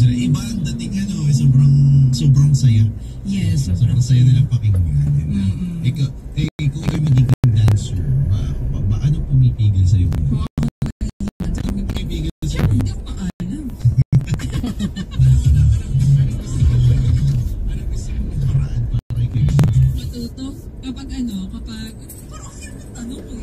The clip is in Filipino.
sila. Iba ang dating sobrang saya. Yes, sobrang saya nila pakinggan. Ikaw, kung ikaw magiging dancer, ano pumipigil sa'yo? Ano pumipigil sa'yo? Hindi ko maalam. Ano gusto mong paraan para ikaw? Matuto? Kapag parang okay yung tanong ko.